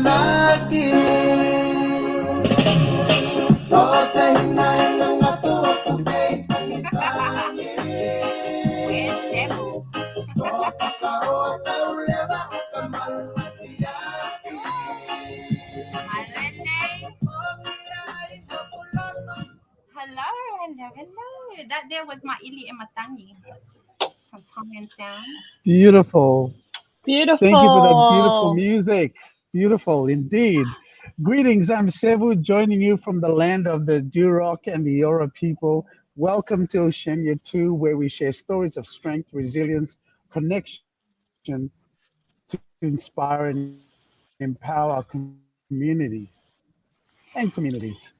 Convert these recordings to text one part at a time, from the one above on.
lagi. Hello. That there was my Ili Ematangi. Some Tongan sounds. Beautiful. Thank you for that beautiful Beautiful. music. Beautiful indeed. Greetings, I'm Sevu, joining you from the land of the Duroc and the Eora people. Welcome to Oceania Tu, where we share stories of strength, resilience, connection to inspire and empower our community and communities.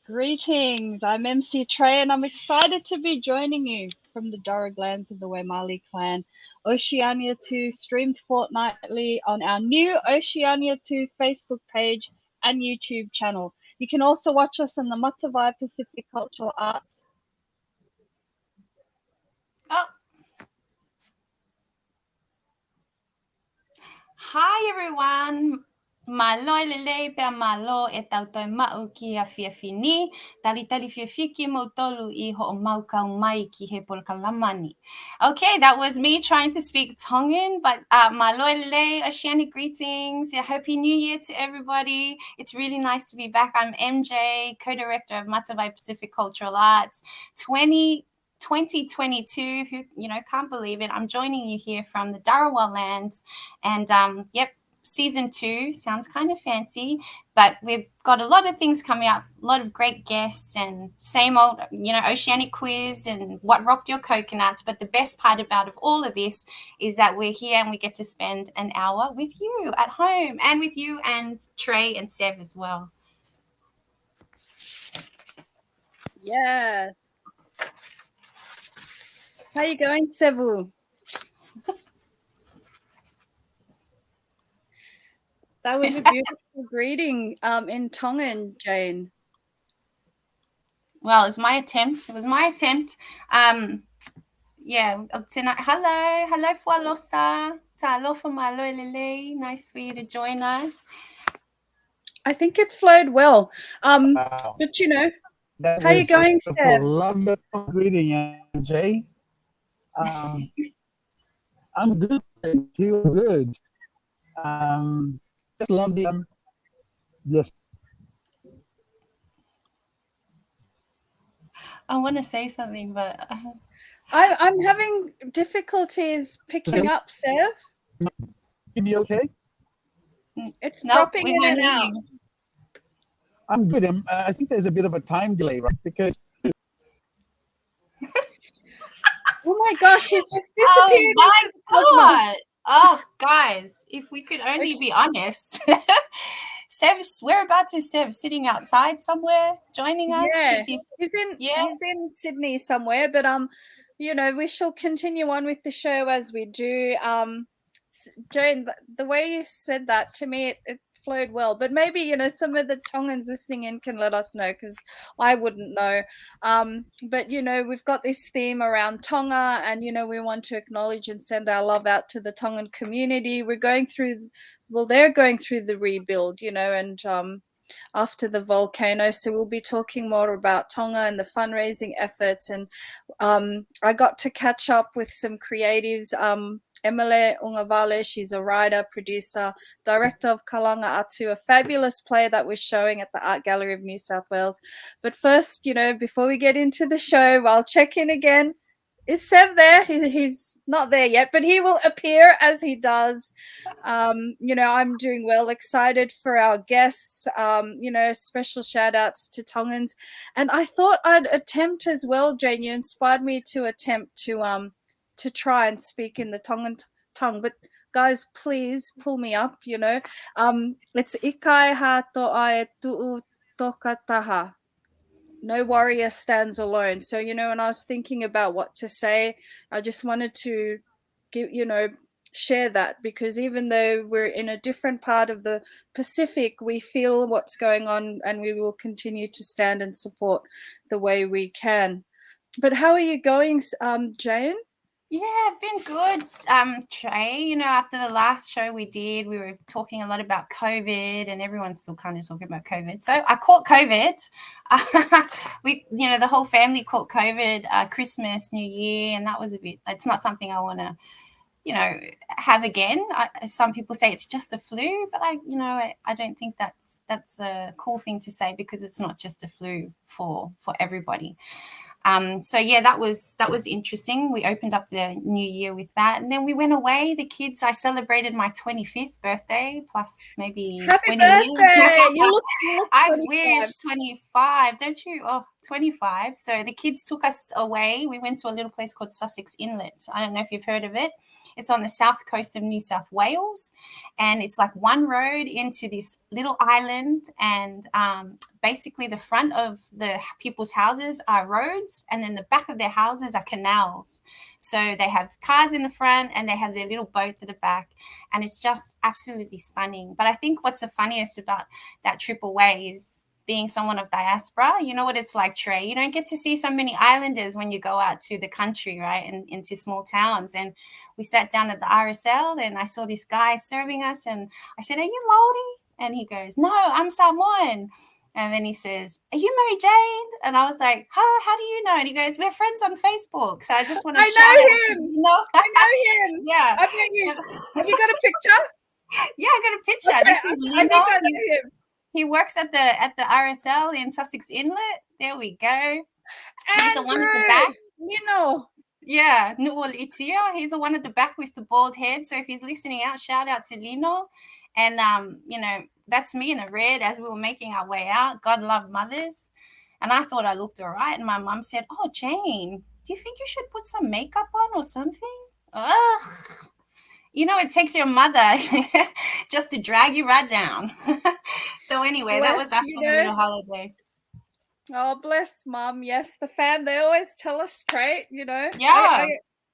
Greetings. I'm MC Trey, and I'm excited to be joining you from the Darug lands of the Wemali clan. Oceania 2 streamed fortnightly on our new Oceania 2 Facebook page and YouTube channel. You can also watch us on the Matavai Pacific Cultural Arts. Oh. Hi everyone. Malo lele pe malo e tau toi mau ki a whiawhini. Tali whiawhiki mo tolu I ho o mau kau mai ki he polkalamani. Okay, that was me trying to speak Tongan, but malo lele, Oceanic greetings. Yeah, Happy New Year to everybody. It's really nice to be back. I'm MJ, co-director of Matavai Pacific Cultural Arts 2022, who can't believe it. I'm joining you here from the Dharawal lands, and yep, season 2 sounds kind of fancy, but we've got a lot of things coming up, a lot of great guests, and same old Oceanic quiz and what rocked your coconuts. But the best part about of all of this is that we're here and we get to spend an hour with you at home, and with you and Trey and Sev as well. Yes. How you going, Sevu? That was a beautiful greeting in Tongan, Jane. Well, it was my attempt. Yeah, tonight. Hello, Fualosa. Talofa malo lele. Nice for you to join us. I think it flowed well. Wow. But That how you going, Sev? Love your greeting, MJ. I'm good, thank you. Good. Just love the yes. I want to say something, but I'm having difficulties picking up, Sev. Can you okay? It's dropping in and out. I'm good. I think there's a bit of a time delay, right? Because oh my gosh, she's just disappeared. Oh my God. Oh, guys, if we could only be honest. Sev's whereabouts is Sev? Sitting outside somewhere, joining us? Yeah, he's in Sydney somewhere. But we shall continue on with the show as we do. Jane, the way you said that to me, it flowed well. But maybe some of the Tongans listening in can let us know, because I wouldn't know. But we've got this theme around Tonga, and we want to acknowledge and send our love out to the Tongan community. They're going through the rebuild, and after the volcano. So we'll be talking more about Tonga and the fundraising efforts. And I got to catch up with some creatives. Emele Ugavale, she's a writer, producer, director of Kalanga Atu, a fabulous play that we're showing at the Art Gallery of New South Wales. But first, before we get into the show, I'll check in again. Is Sev there? He's not there yet, but he will appear as he does. I'm doing well, excited for our guests, special shout outs to Tongans. And I thought I'd attempt as well, Jane. You inspired me to attempt to try and speak in the Tongan tongue. But guys, please pull me up, It's Ikai ha to'ae tu'u tokataha. No warrior stands alone. So, when I was thinking about what to say, I just wanted to share that, because even though we're in a different part of the Pacific, we feel what's going on, and we will continue to stand and support the way we can. But how are you going, Jane? Yeah, been good. Trey, you know, after the last show we did, we were talking a lot about COVID, and everyone's still kind of talking about COVID. So I caught COVID. You know, the whole family caught COVID, Christmas, New Year, and that was it's not something I want to, you know, have again. Some people say it's just a flu, but I don't think that's a cool thing to say, because it's not just a flu for everybody. So yeah, that was interesting. We opened up the new year with that, and then we went away. The kids, I celebrated my 25th birthday plus maybe Happy 20 birthday! years. You look I 25. wish 25, don't you? Oh, 25. So the kids took us away. We went to a little place called Sussex Inlet. I don't know if you've heard of it. It's on the south coast of New South Wales, and it's like one road into this little island, and basically the front of the people's houses are roads, and then the back of their houses are canals. So they have cars in the front and they have their little boats at the back, and it's just absolutely stunning. But I think what's the funniest about that trip away is being someone of diaspora. You know what it's like, Trey. You don't get to see so many islanders when you go out to the country, right, and into small towns. And we sat down at the RSL, and I saw this guy serving us, and I said, "Are you Maori?" And he goes, "No, I'm Samoan." And then he says, "Are you Mary Jane?" And I was like, how do you know? And he goes, "We're friends on Facebook." So I just want to shout out to him. you. Know? I know him. Yeah. I bet you. Have you got a picture? Yeah, I got a picture. Okay, This is I think I know him. He works at the RSL in Sussex Inlet. There we go. He's the one at the back. Lino. Yeah, Nu'ul Itzia. He's the one at the back with the bald head. So if he's listening out, shout out to Lino. And you know, that's me in a red as we were making our way out. God love mothers. And I thought I looked all right. And my mum said, "Oh, Jane, do you think you should put some makeup on or something?" Ugh. You know, it takes your mother just to drag you right down. So anyway, that was us on a little holiday. Oh, bless Mum. Yes, the fam, they always tell us straight, you know. Yeah.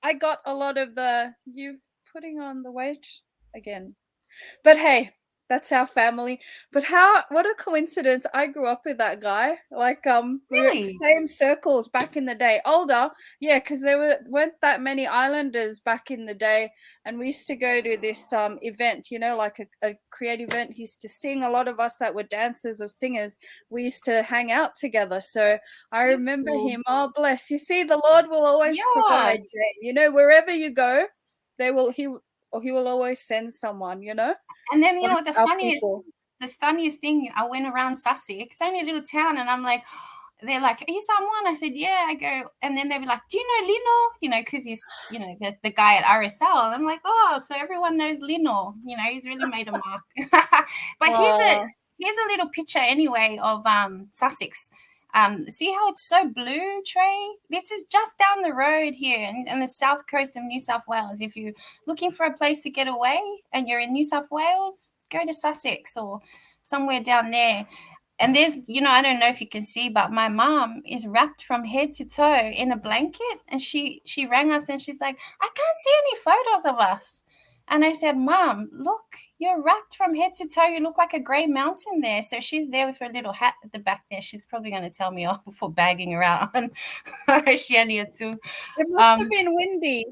I got a lot of the, you've putting on the weight again. But hey, that's our family. But what a coincidence. I grew up with that guy. Like, we were same circles back in the day. Older, yeah, because there weren't that many islanders back in the day. And we used to go to this event, you know, like a creative event. He used to sing. A lot of us that were dancers or singers, we used to hang out together. So I remember him. Oh, bless. You see, the Lord will always provide, Jane. You know, wherever you go, he will always send someone, you know. And then, you know, the funniest thing, I went around Sussex, only a little town, and I'm like, they're like, "Are you someone?" I said, "Yeah." I go, and then they'd be like, "Do you know Lino?" You know, because he's, you know, the guy at RSL. And I'm like, "Oh, so everyone knows Lino." You know, he's really made a mark. But here's a little picture anyway of Sussex. See how it's so blue, Trey? This is just down the road here in the south coast of New South Wales. If you're looking for a place to get away and you're in New South Wales, go to Sussex or somewhere down there. And there's, you know, I don't know if you can see, but my mom is wrapped from head to toe in a blanket. And she rang us and she's like, "I can't see any photos of us." And I said, "Mom, look, you're wrapped from head to toe. You look like a grey mountain there." So she's there with her little hat at the back there. She's probably going to tell me off for bagging her out on Oceania Tu. It must have been windy.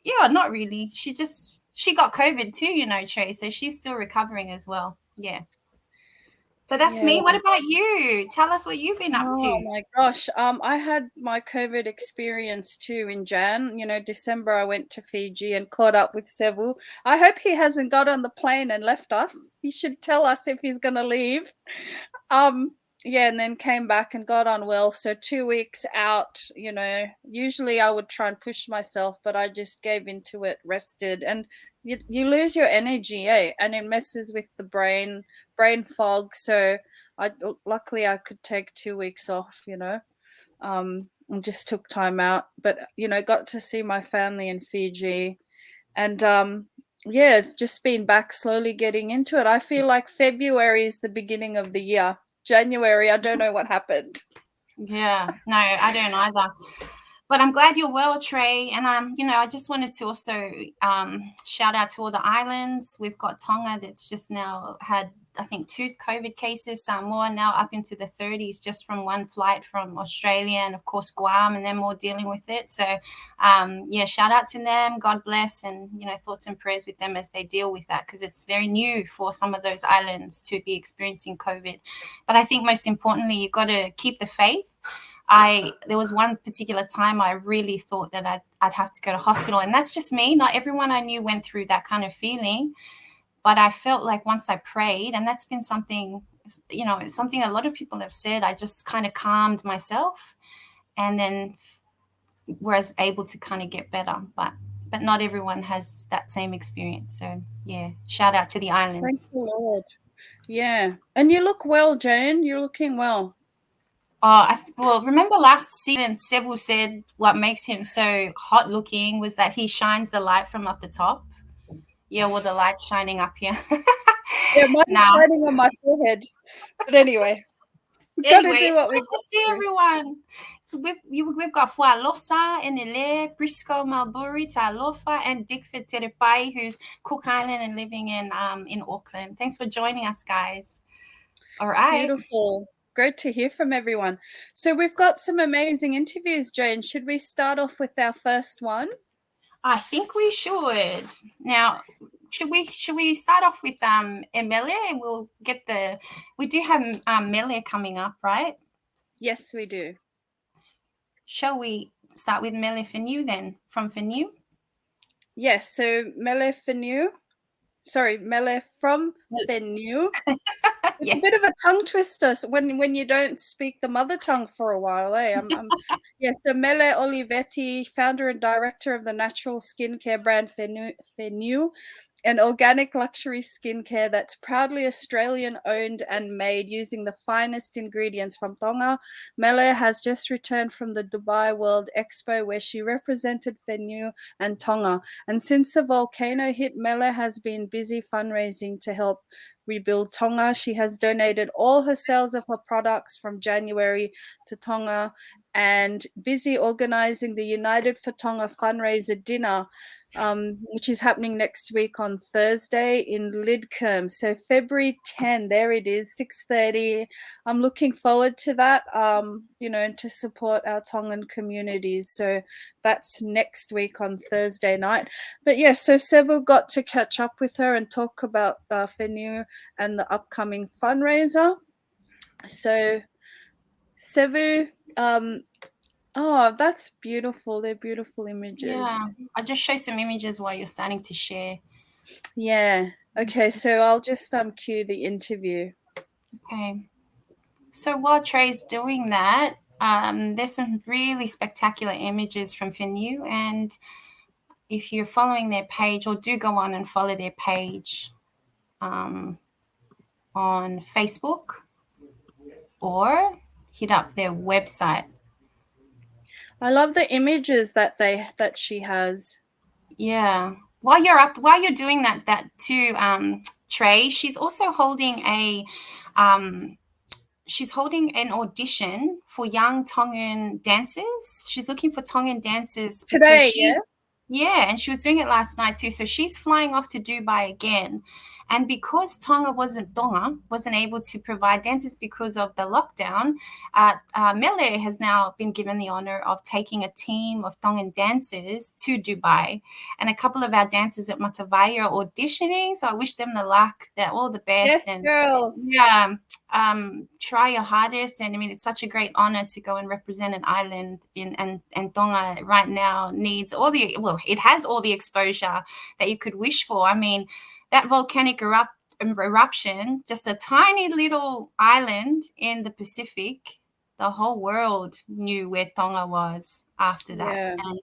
Yeah, not really. She got COVID too, you know, Trey. So she's still recovering as well. Yeah. So that's me. What about you? Tell us what you've been up to. Oh my gosh. I had my COVID experience too in Jan. You know, December I went to Fiji and caught up with Sevu. I hope he hasn't got on the plane and left us. He should tell us if he's gonna leave. Yeah, and then came back and got on well. So 2 weeks out, you know, usually I would try and push myself, but I just gave into it, rested, and you lose your energy, and it messes with the brain fog. So luckily I could take 2 weeks off, you know, and just took time out, but, you know, got to see my family in Fiji, and yeah, just been back slowly getting into it. I feel like February is the beginning of the year. January, I don't know what happened. Yeah, no, I don't either. But I'm glad you're well, Trey. And I just wanted to also shout out to all the islands. We've got Tonga that's just now had, I think, 2 COVID cases. Samoa now up into the 30s just from one flight from Australia, and of course Guam, and they're more dealing with it. So shout out to them. God bless, and thoughts and prayers with them as they deal with that, because it's very new for some of those islands to be experiencing COVID. But I think most importantly, you've got to keep the faith. There was one particular time I really thought that I'd have to go to hospital, and that's just me. Not everyone I knew went through that kind of feeling, but I felt like once I prayed, and that's been something, something a lot of people have said, I just kind of calmed myself, and then was able to kind of get better. But not everyone has that same experience. So yeah, shout out to the islands. Thank the Lord. Yeah, and you look well, Jane. You're looking well. Remember last season, Sevu said what makes him so hot looking was that he shines the light from up the top. Yeah, well, the light's shining up here. Yeah, mine's shining on my forehead. But anyway, we've got to do what we nice to see everyone. We've got Fualosa, Emele, Briscoe, Marbury, Talofa, and Dickford Terepai, who's Cook Island and living in Auckland. Thanks for joining us, guys. All right. Beautiful. Great to hear from everyone. So we've got some amazing interviews, Jane. Should we start off with our first one? I think we should. Now, should we start off with Emele, and we'll get we do have Mele coming up, right? Yes, we do. Shall we start with Mele Feniu then, from Feniu? Yes, so Mele Feniu. Sorry, Mele from Feniu. It's a bit of a tongue twister when you don't speak the mother tongue for a while, eh? Yes, so Mele Olivetti, founder and director of the natural skincare brand Feniu, an organic luxury skincare that's proudly Australian owned and made using the finest ingredients from Tonga. Mele has just returned from the Dubai World Expo, where she represented Feniu and Tonga. And since the volcano hit, Mele has been busy fundraising to help rebuild Tonga. She has donated all her sales of her products from January to Tonga, and busy organizing the United for Tonga Fundraiser Dinner, which is happening next week on Thursday in Lidcombe. So February 10, there it is, 6:30. I'm looking forward to that, to support our Tongan communities. So that's next week on Thursday night. But yes, so Sevu got to catch up with her and talk about Feniu and the upcoming fundraiser. So Sevu, that's beautiful. They're beautiful images. Yeah, I'll just show some images while you're starting to share. Yeah. Okay, so I'll just cue the interview. Okay. So while Trey's doing that, there's some really spectacular images from Feniu, and if you're following their page, or do go on and follow their page on Facebook, or hit up their website. I love the images that she has. Yeah. While you're doing that too, Trey, she's also holding an audition for young Tongan dancers. She's looking for Tongan dancers today. Yeah. Yeah, and she was doing it last night too. So she's flying off to Dubai again. And because Tonga wasn't able to provide dancers because of the lockdown, Mele has now been given the honor of taking a team of Tongan dancers to Dubai. And a couple of our dancers at Matavai are auditioning. So I wish them the luck, all the best. Yes, girls. Yeah. Try your hardest. And I mean, it's such a great honor to go and represent an island and Tonga right now needs it has all the exposure that you could wish for. I mean, that volcanic eruption, just a tiny little island in the Pacific, the whole world knew where Tonga was after that. Yeah. And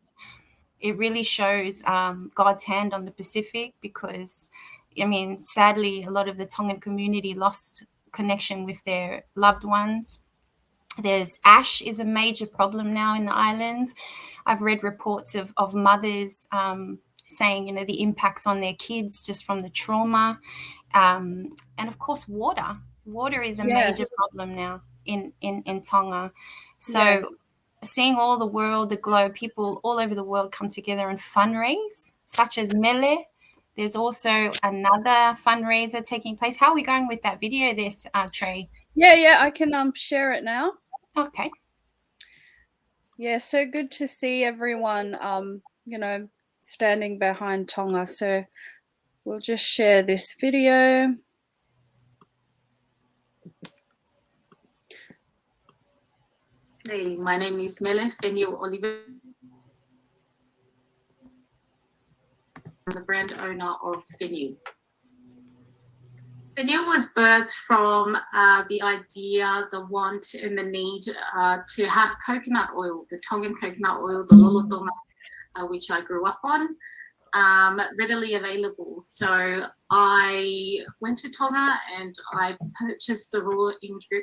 it really shows God's hand on the Pacific, because, I mean, sadly, a lot of the Tongan community lost connection with their loved ones. Ash is a major problem now in the islands. I've read reports of mothers saying, the impacts on their kids just from the trauma. And of course, water is a major problem now in Tonga. So seeing all the world, the globe, people all over the world come together and fundraise, such as Mele. There's also another fundraiser taking place. How are we going with that video this, Trey? Yeah, I can share it now. Okay. Yeah, so good to see everyone, you know, standing behind Tonga. So we'll just share this video. Hey, my name is Mele Feniu Olivetti. I'm the brand owner of Feniu. Feniu was birthed from the idea, the want, and the need to have coconut oil, the Tongan coconut oil, the lolotonga, which I grew up on, readily available. So I went to Tonga and I purchased the raw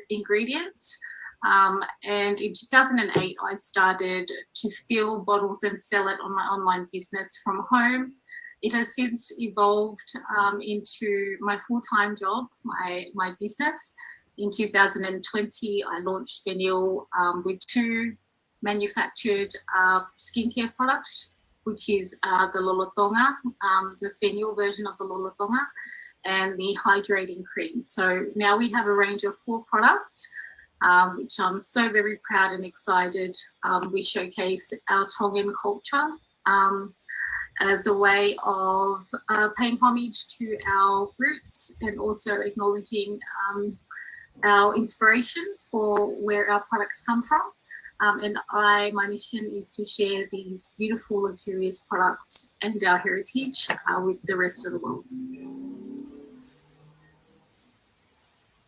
ingredients. And in 2008, I started to fill bottles and sell it on my online business from home. It has since evolved into my full-time job, my business. In 2020, I launched Feniu with 2 manufactured skincare products, which is the lolotonga, the Feniu version of the lolotonga, and the hydrating cream. So now we have a range of 4 products, which I'm so very proud and excited. We showcase our Tongan culture as a way of paying homage to our roots and also acknowledging our inspiration for where our products come from. And my mission is to share these beautiful, luxurious products and our heritage with the rest of the world.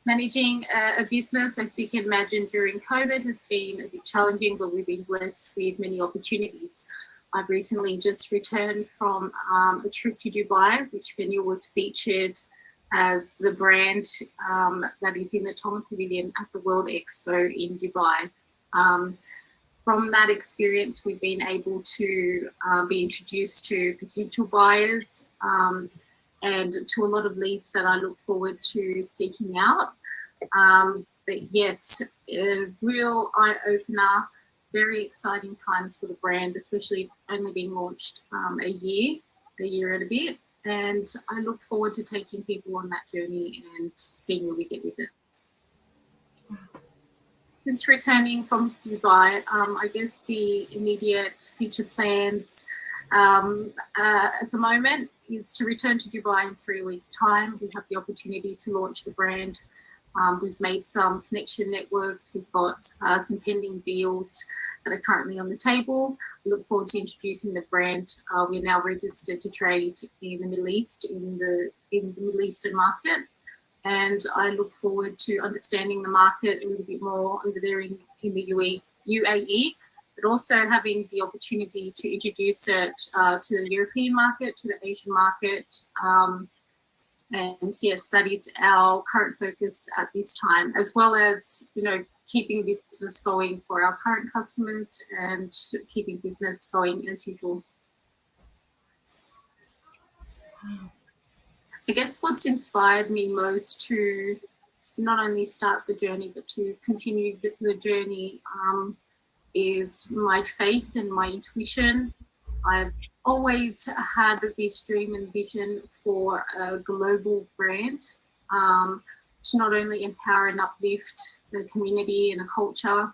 Managing a business, as you can imagine, during COVID has been a bit challenging, but we've been blessed with many opportunities. I've recently just returned from a trip to Dubai, which Feniu was featured as the brand that is in the Tonga Pavilion at the World Expo in Dubai. From that experience, we've been able to be introduced to potential buyers and to a lot of leads that I look forward to seeking out. But yes, a real eye-opener, very exciting times for the brand, especially only being launched a year and a bit. And I look forward to taking people on that journey and seeing where we get with it. Since returning from Dubai, I guess the immediate future plans at the moment is to return to Dubai in 3 weeks' time. We have the opportunity to launch the brand. We've made some connection networks. We've got some pending deals that are currently on the table. We look forward to introducing the brand. We're now registered to trade in the Middle East, in the Middle Eastern market. And I look forward to understanding the market a little bit more over there in the UAE, but also having the opportunity to introduce it to the European market, to the Asian market. And yes, that is our current focus at this time, as well as, you know, keeping business going for our current customers and keeping business going as usual. I guess what's inspired me most to not only start the journey, but to continue the journey is my faith and my intuition. I've always had this dream and vision for a global brand to not only empower and uplift the community and a culture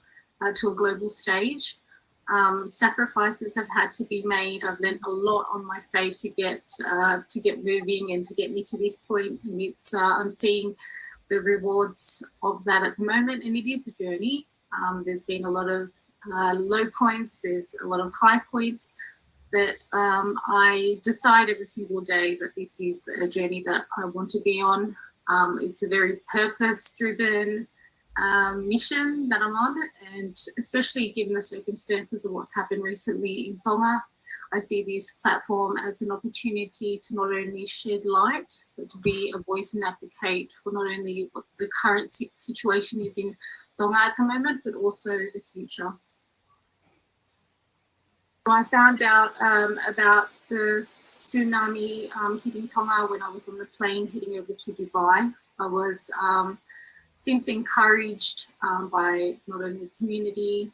to a global stage. Sacrifices have had to be made. I've learned a lot on my faith to get moving and to get me to this point. And it's I'm seeing the rewards of that at the moment, and it is a journey. There's been a lot of low points. There's a lot of high points. But I decide every single day that this is a journey that I want to be on. It's a very purpose-driven mission that I'm on, and especially given the circumstances of what's happened recently in Tonga, I see this platform as an opportunity to not only shed light, but to be a voice and advocate for not only what the current situation is in Tonga at the moment, but also the future. I found out about the tsunami hitting Tonga when I was on the plane heading over to Dubai. I was since encouraged by not only the community,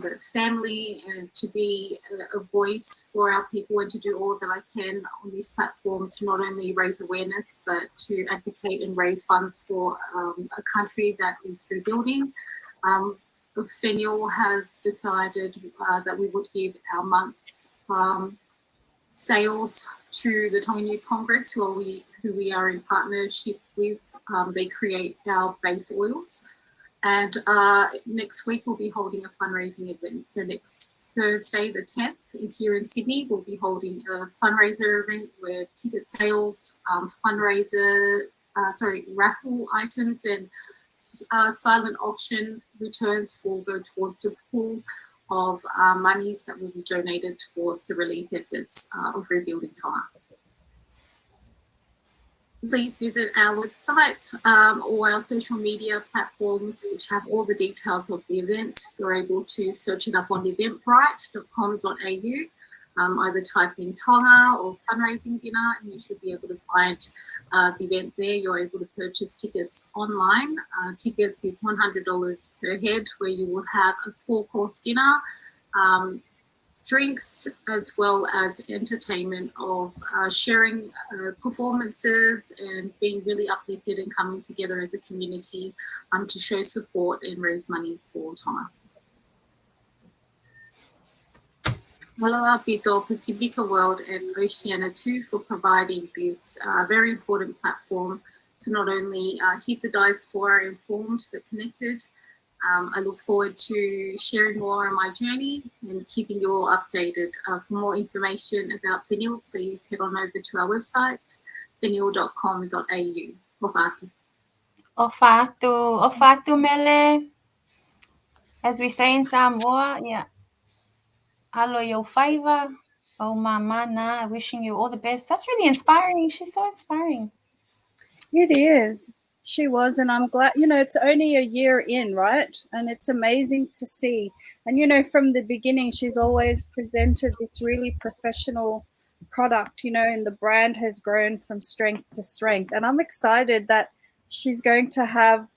the family, and to be a voice for our people, and to do all that I can on this platform to not only raise awareness but to advocate and raise funds for a country that is rebuilding. Feniu has decided that we would give our month's sales to the Tongan Youth Congress, who we are in partnership with. They create our base oils. And next week we'll be holding a fundraising event. So next Thursday, the 10th, here in Sydney, we'll be holding a fundraiser event where ticket sales, raffle items and silent auction returns will go towards the pool of monies that will be donated towards the relief efforts of rebuilding Tonga. Please visit our website or our social media platforms, which have all the details of the event. You're able to search it up on eventbrite.com.au. Either type in Tonga or fundraising dinner, and you should be able to find the event there. You're able to purchase tickets online. Tickets is $100 per head, where you will have a 4-course dinner, drinks, as well as entertainment of sharing performances and being really uplifted and coming together as a community to show support and raise money for Tonga. Aloha Pito Pacifica World and Oceania Tu for providing this very important platform to not only keep the diaspora informed but connected. I look forward to sharing more on my journey and keeping you all updated. For more information about Feniu, please head on over to our website, feniu.com.au. Ofatu Mele. As we say in Samoa, yeah. Alo yo faiva. Oh mamana, wishing you all the best. That's really inspiring. She's so inspiring. It is. She was, and I'm glad, it's only a year in, right? And it's amazing to see. And, from the beginning, she's always presented this really professional product, and the brand has grown from strength to strength. And I'm excited that she's going to have,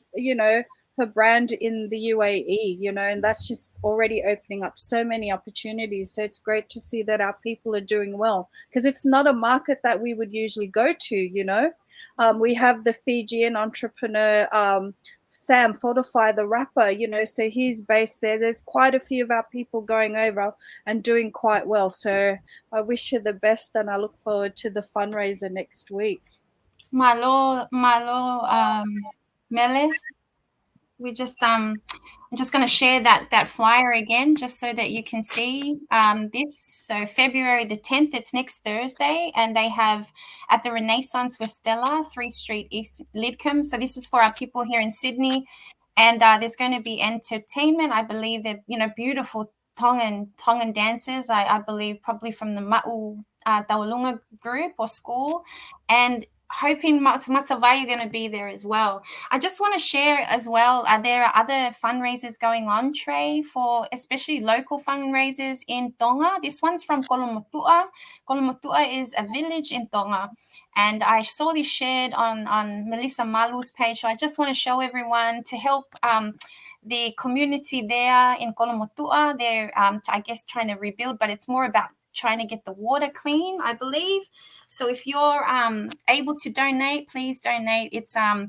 her brand in the UAE, and that's just already opening up so many opportunities. So it's great to see that our people are doing well, because it's not a market that we would usually go to, we have the Fijian entrepreneur, Sam Fortify, the rapper, so he's based there. There's quite a few of our people going over and doing quite well. So I wish you the best, and I look forward to the fundraiser next week. Malo, Mele. We just I'm just going to share that flyer again, just so that you can see this. So February the 10th, it's next Thursday, and they have at the Renaissance with Stella, 3 Street East, Lidcombe. So this is for our people here in Sydney, and there's going to be entertainment. I believe that beautiful Tongan dancers. I believe probably from the Ma'u Tawalunga group or school, and hoping Matsavai are going to be there as well. I just want to share as well, there are other fundraisers going on, Trey, for especially local fundraisers in Tonga. This one's from Kolomotua. Kolomotua is a village in Tonga. And I saw this shared on Melissa Malu's page. So I just want to show everyone to help the community there in Kolomotua. They're, I guess, trying to rebuild, but it's more about trying to get the water clean, I believe. So if you're able to donate, please donate. It's the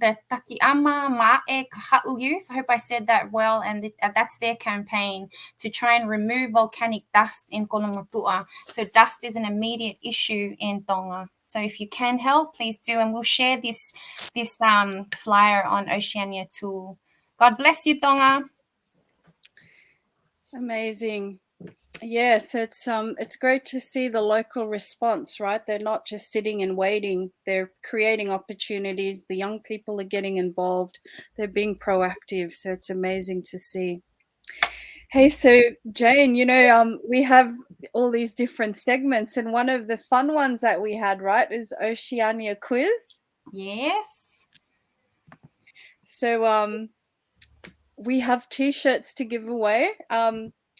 Takiama Ma'e Kaha'u Youth. I hope I said that well. And that's their campaign to try and remove volcanic dust in Kolomotua. So dust is an immediate issue in Tonga. So if you can help, please do. And we'll share this flyer on Oceania Tu. God bless you, Tonga. Amazing. Yes, it's great to see the local response, right? They're not just sitting and waiting. They're creating opportunities. The young people are getting involved. They're being proactive. So it's amazing to see. Hey, so Jane, we have all these different segments, and one of the fun ones that we had, right, is Oceania Quiz. Yes. So we have T-shirts to give away.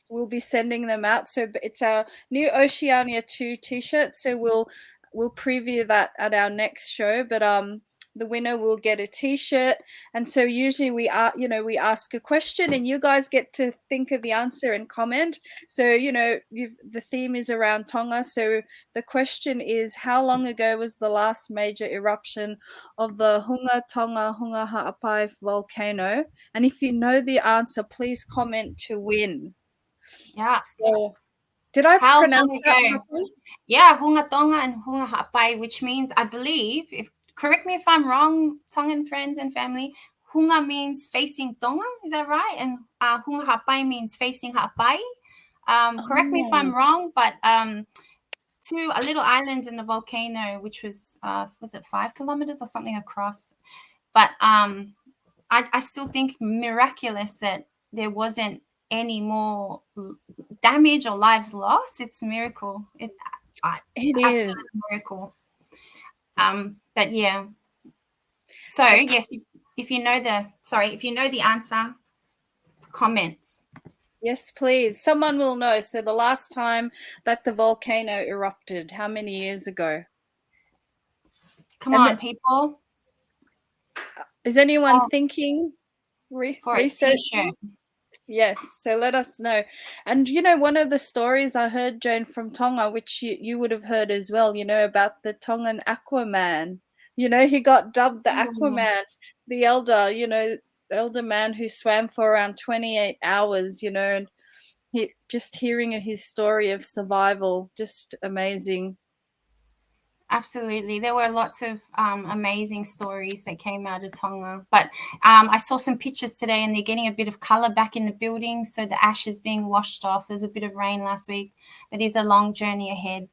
We'll be sending them out. So it's our new Oceania Tu T-shirt. So we'll preview that at our next show. But the winner will get a t-shirt. And so usually we ask a question and you guys get to think of the answer and comment. So the theme is around Tonga, so the question is, how long ago was the last major eruption of the Hunga Ha'apai volcano? And if you know the answer, please comment to win. Yeah. So did I pronounce that properly? Yeah, Hunga Tonga and Hunga Ha'apai, which means, I believe, correct me if I'm wrong, Tongan friends and family, Hunga means facing Tonga, is that right? And Hunga Ha'apai means facing Ha'apai. Correct me if I'm wrong, but two little islands in the volcano, which was it 5 kilometers or something across? But I still think miraculous that there wasn't any more damage or lives lost. It's a miracle. It is a miracle. But yeah. So yes, if you know the answer, comment. Yes, please. Someone will know. So the last time that the volcano erupted, how many years ago? Come on, people. Is anyone thinking? For a t-shirt. Yes, so let us know. And one of the stories I heard, Jane, from Tonga, which you would have heard as well, about the Tongan Aquaman. He got dubbed the Aquaman, the elder man who swam for around 28 hours, and just hearing his story of survival, just amazing. Absolutely. There were lots of amazing stories that came out of Tonga. But I saw some pictures today and they're getting a bit of colour back in the buildings. So the ash is being washed off. There's a bit of rain last week. It is a long journey ahead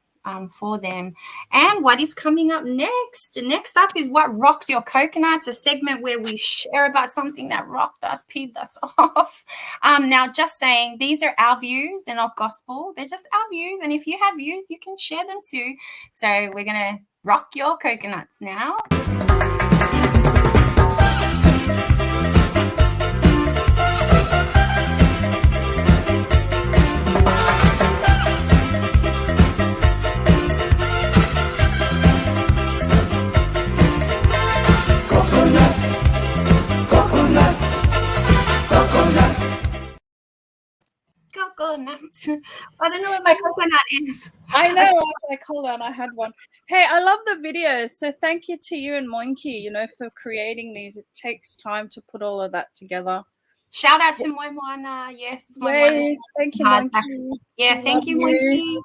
for them. And what is coming up next? Next up is What Rocked Your Coconuts, a segment where we share about something that rocked us, peeved us off. Now, just saying, these are our views. They're not gospel. They're just our views. And if you have views, you can share them too. So we're going to rock your coconuts now. Coconut. I don't know what my coconut is. I know. I was like, hold on, I had one. Hey, I love the videos. So thank you to you and Moinky, for creating these. It takes time to put all of that together. Shout out to Moimwana. Yes. Yay. Thank you, Moinky. Yeah, thank you, Moinky.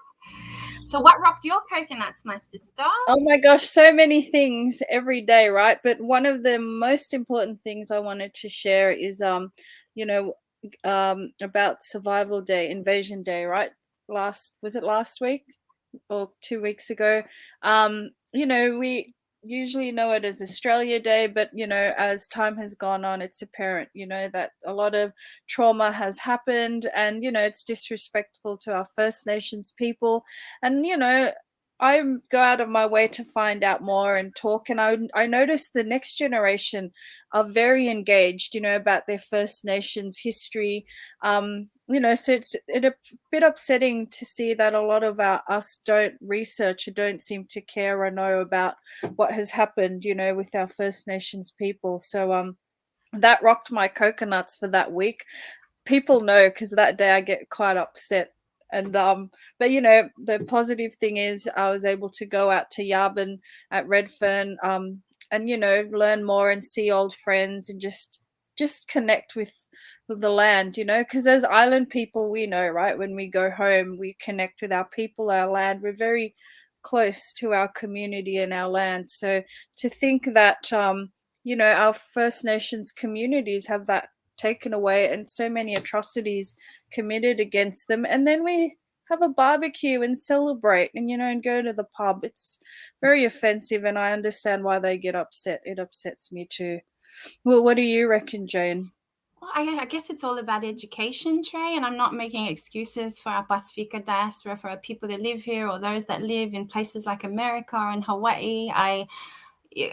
So what rocked your coconuts, my sister? Oh my gosh, so many things every day, right? But one of the most important things I wanted to share is, about Survival Day, Invasion Day, right? Was it last week or 2 weeks ago? We usually know it as Australia Day, but as time has gone on, it's apparent that a lot of trauma has happened, and it's disrespectful to our First Nations people. And I go out of my way to find out more and talk, and I notice the next generation are very engaged, about their First Nations history. So it's a bit upsetting to see that a lot of us don't research or don't seem to care or know about what has happened, with our First Nations people. So that rocked my coconuts for that week. People know, because that day I get quite upset. And but the positive thing is I was able to go out to Yabun at Redfern and learn more and see old friends and just connect with the land, because as island people, we know, right, when we go home we connect with our people, our land. We're very close to our community and our land. So to think that our First Nations communities have that taken away and so many atrocities committed against them, and then we have a barbecue and celebrate and go to the pub, it's very offensive, and I understand why they get upset. It upsets me too. Well, what do you reckon, Jane? Well, I guess it's all about education, Trey, and I'm not making excuses for our Pacifica diaspora, for our people that live here or those that live in places like America and Hawaii.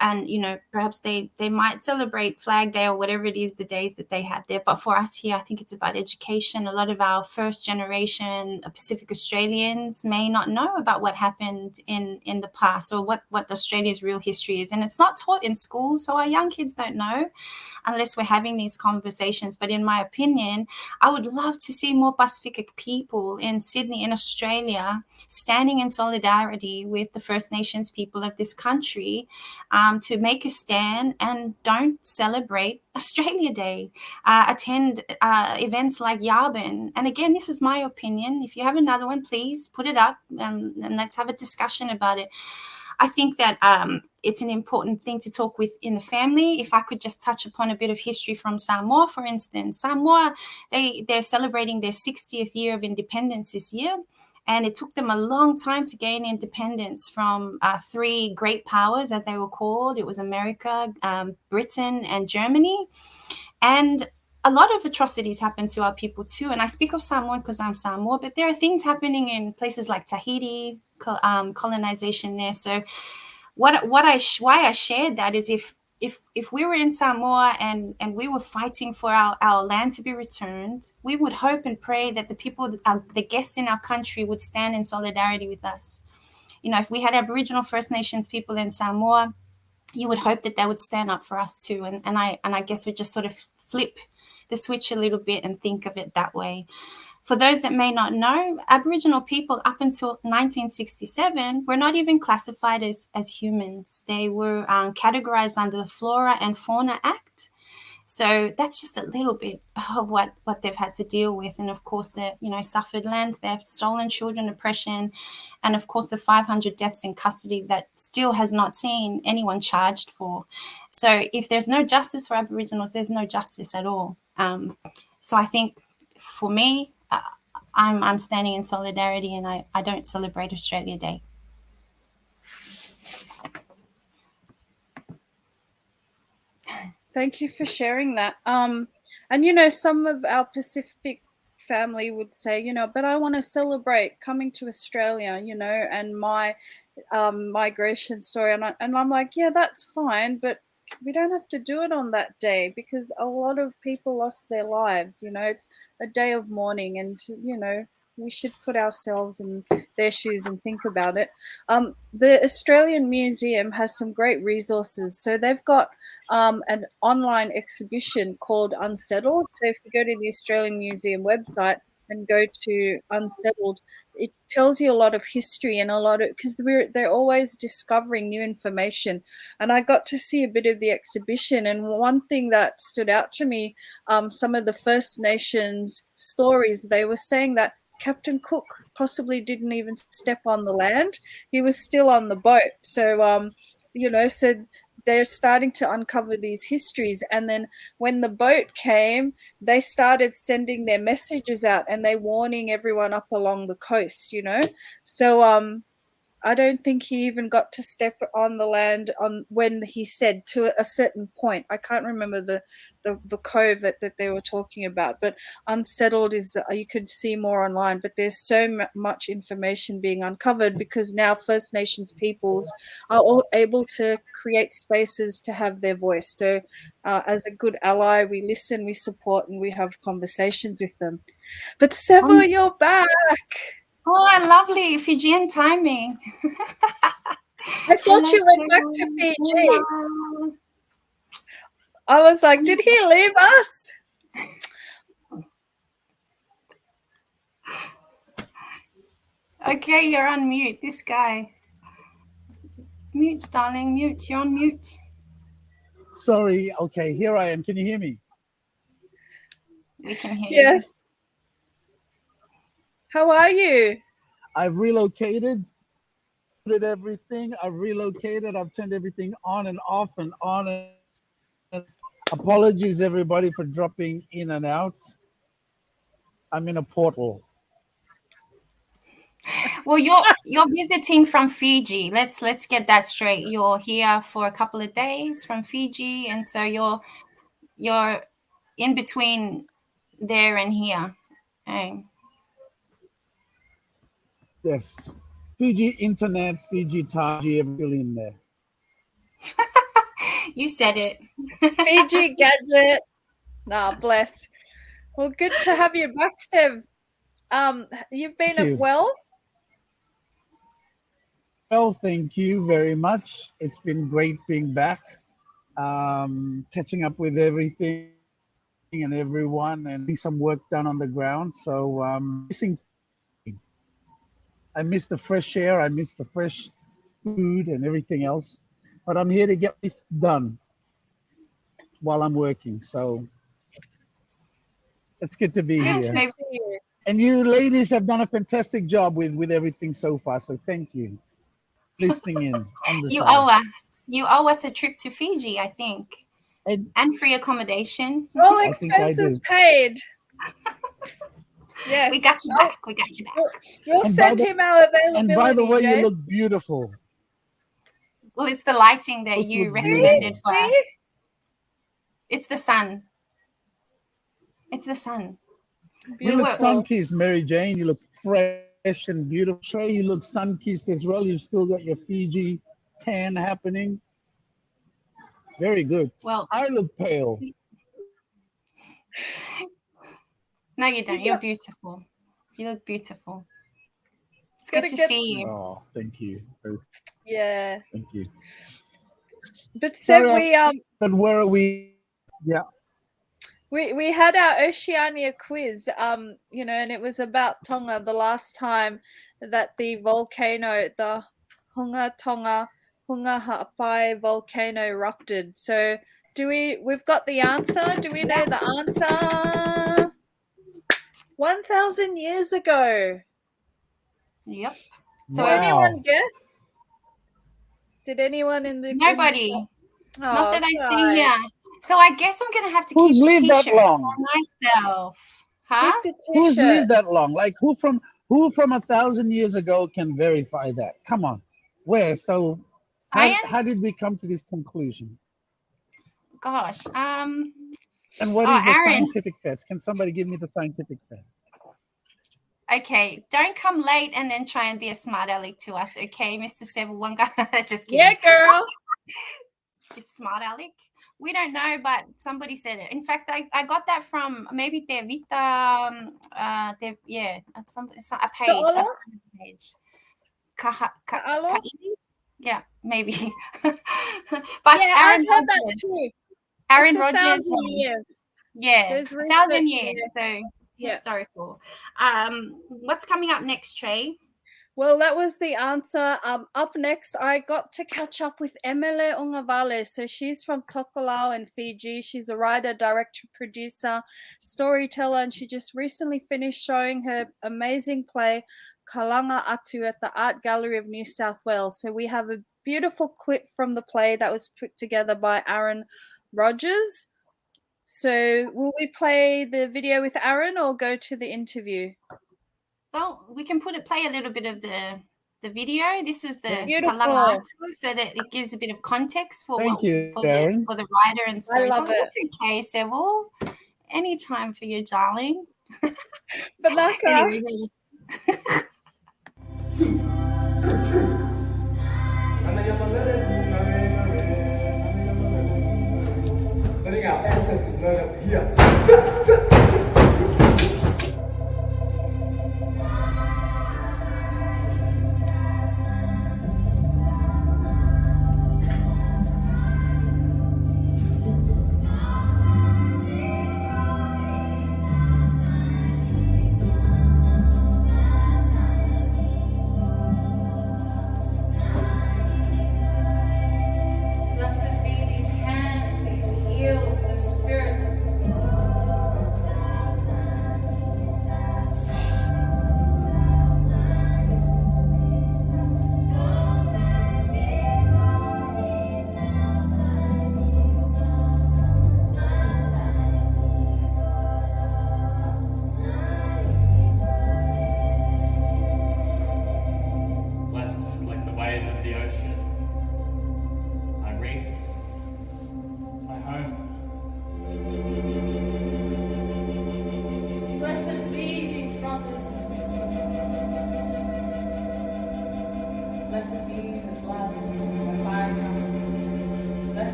and perhaps they might celebrate Flag Day or whatever it is, the days that they have there. But for us here, I think it's about education. A lot of our first generation Pacific Australians may not know about what happened in the past, or what Australia's real history is, and it's not taught in school, so our young kids don't know unless we're having these conversations. But in my opinion, I would love to see more Pacific people in Sydney, in Australia, standing in solidarity with the First Nations people of this country, to make a stand and don't celebrate Australia Day. Attend events like Yarbin. And again, this is my opinion. If you have another one, please put it up, and let's have a discussion about it. I think that it's an important thing to talk with in the family. If I could just touch upon a bit of history from Samoa, for instance. Samoa, they're celebrating their 60th year of independence this year. And it took them a long time to gain independence from three great powers, as they were called. It was America, Britain, and Germany. And a lot of atrocities happen to our people too. And I speak of Samoan because I'm Samoa, but there are things happening in places like Tahiti, colonization there. So why I shared that is if we were in Samoa and we were fighting for our land to be returned, we would hope and pray that the people, the guests in our country, would stand in solidarity with us. If we had Aboriginal First Nations people in Samoa, you would hope that they would stand up for us too. And I guess we just sort of flip the switch a little bit and think of it that way. For those that may not know, Aboriginal people up until 1967 were not even classified as humans. They were categorized under the Flora and Fauna Act. So that's just a little bit of what they've had to deal with. And of course, they suffered land theft, stolen children, oppression, and of course the 500 deaths in custody that still has not seen anyone charged for. So if there's no justice for Aboriginals, there's no justice at all. So I think for me, I'm standing in solidarity, and I don't celebrate Australia Day. Thank you for sharing that. And some of our Pacific family would say, but I want to celebrate coming to Australia, and my migration story. And I'm like, yeah, that's fine, but we don't have to do it on that day, because a lot of people lost their lives. It's a day of mourning, and we should put ourselves in their shoes and think about it. The Australian Museum has some great resources. So they've got an online exhibition called Unsettled. So if you go to the Australian Museum website and go to Unsettled, it tells you a lot of history and because they're always discovering new information. And I got to see a bit of the exhibition, and one thing that stood out to me, some of the First Nations stories, they were saying that Captain Cook possibly didn't even step on the land. He was still on the boat. So, so they're starting to uncover these histories. And then when the boat came, they started sending their messages out, and they warning everyone up along the coast, So I don't think he even got to step on the land when he said to a certain point. I can't remember the cove that they were talking about, but Unsettled is, you could see more online, but there's so much information being uncovered, because now First Nations peoples are all able to create spaces to have their voice. So as a good ally, we listen, we support, and we have conversations with them. But Sevu, you're back. Oh, lovely Fijian timing. I thought you went back to Fiji. I was like, did he leave us? Okay, you're on mute. This guy. Mute, darling. Mute. You're on mute. Sorry. Okay, here I am. Can you hear me? We can hear you. Yes. How are you? I've relocated, did everything. I've relocated. I've turned everything on and off and on. And apologies, everybody, for dropping in and out. I'm in a portal. Well, you're visiting from Fiji. Let's get that straight. You're here for a couple of days from Fiji, and so you're in between there and here. Okay. Yes. Fiji internet, Fiji time, everything in there. You said it. Fiji gadget. Nah, bless. Well, good to have you back, Sev. You've been Thank you. well? Well, thank you very much. It's been great being back, catching up with everything and everyone, and getting some work done on the ground. So I miss the fresh air, I miss the fresh food and everything else. But I'm here to get it done while I'm working. So it's good to be Good here. to know. And you ladies have done a fantastic job with everything so far. So thank you. Listening in on the You side. owe us. You owe us a trip to Fiji, I think, and free accommodation. All I think I expenses do. paid. Yes. We got you back. We got you back. We'll And send by the- him our availability. And by the way, Jay. you look beautiful. Well, it's the lighting that Both you look recommended for us. See? It's the sun. It's the sun. You look Beautiful. sun-kissed, Mary Jane. You look fresh and beautiful. Trey, you look sun-kissed as well. You've still got your Fiji tan happening. Very good. Well, I look pale. no, you don't. You're beautiful. You look beautiful. It's good Gotta to get- see you. Oh, thank you. Yeah. Thank you. But Seb, Sorry, But where are we? Yeah. we had our Oceania quiz, you know, and it was about Tonga the last time that the volcano, the Hunga Hapai volcano erupted. So we've got the answer. Do we know the answer? 1,000 years ago. Yep. So Wow. anyone guess? Did anyone in the Nobody. Not that I see guys. here. So I guess I'm gonna have to Who's keep the lived that t-shirt long? for myself. Huh? Keep the Who's t-shirt. lived that long? Like who from 1,000 years ago can verify that? Come on. Where? So how Science? did we come to this conclusion? Gosh. And what Oh, is the Aaron. scientific test? Can somebody give me the scientific test? Okay, don't come late and then try and be a smart aleck to us, okay, Mr. Sevawanga? Just kidding. Yeah, girl. Is smart aleck? We don't know, but somebody said it. In fact, I got that from maybe their Vita, a page. I found a page. Ka'alo? Kaili? Yeah, maybe. But Yeah, Aaron I heard that Rodgers. too. Aaron It's Rodgers. 1,000 years. Yeah, There's 1,000 research years. So Yeah. historical. What's coming up next, Trey? Well, that was the answer. Up next, I got to catch up with Emele Ugavale. So she's from Tokelau in Fiji. She's a writer, director, producer, storyteller, and she just recently finished showing her amazing play, Kalanga Atu, at the Art Gallery of New South Wales. So we have a beautiful clip from the play that was put together by Aaron Rodgers. So will we play the video with Aaron or go to the interview? Well, we can play a little bit of the video. This is the Beautiful. Kalangatsu, so that it gives a bit of context for Thank you, for Darren. the writer and storyteller. love it. It's okay, Seville. Anytime for you, darling. But like Anyway, Letting our ancestors learn up here. Blessed be these hands, these heels, the spirits.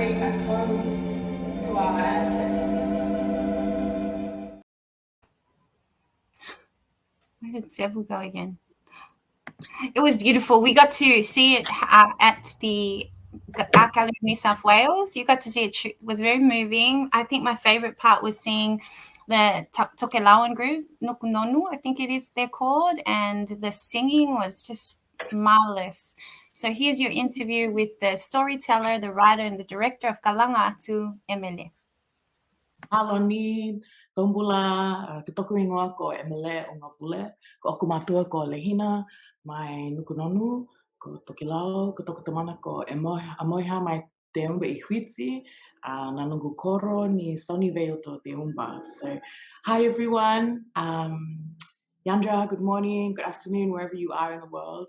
way back home to our ancestors. Where did Sevu go again? It was beautiful. We got to see it at the Art Gallery of New South Wales. You got to see it. It was very moving. I think my favorite part was seeing the Tokelauan group, Nukunonu, I think it is they're called, and the singing was just marvelous. So here's your interview with the storyteller, the writer, and the director of Kalangatsu, Emele. Aloni, Tombula, Kitoku ingoa ko Emele Ugavale, ko oku matua ko Lehina, mai Nukunonu, ko Tokelau, ko Tokutamana ko Amoiha mai Te Umba I Huitsi, Nanungu Koro ni Soni Veo to Te Umba. So, hi everyone. Yandra, good morning, good afternoon, wherever you are in the world.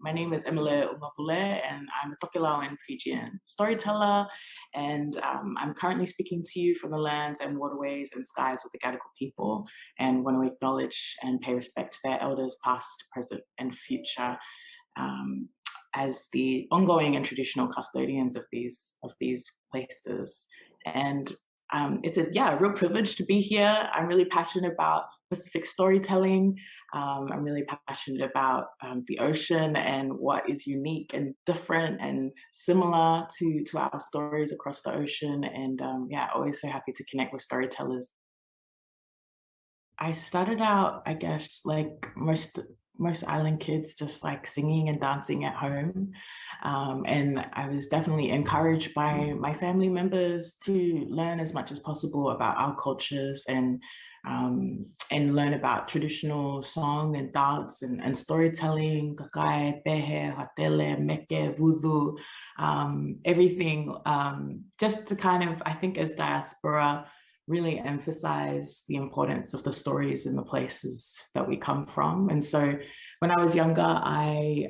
My name is Emele Ugavale, and I'm a Tokelau and Fijian storyteller, and I'm currently speaking to you from the lands and waterways and skies of the Gadigal people, and want to acknowledge and pay respect to their elders, past, present, and future, as the ongoing and traditional custodians of these places. And it's a real privilege to be here. I'm really passionate about Pacific storytelling. I'm really passionate about the ocean and what is unique and different and similar to our stories across the ocean. And always so happy to connect with storytellers. I started out, I guess, like most island kids, just like singing and dancing at home. And I was definitely encouraged by my family members to learn as much as possible about our cultures and learn about traditional song and dance and storytelling, kakai, pehe, hatele, meke, vudu, everything, just to kind of, I think as diaspora, really emphasize the importance of the stories and the places that we come from. And so when I was younger, I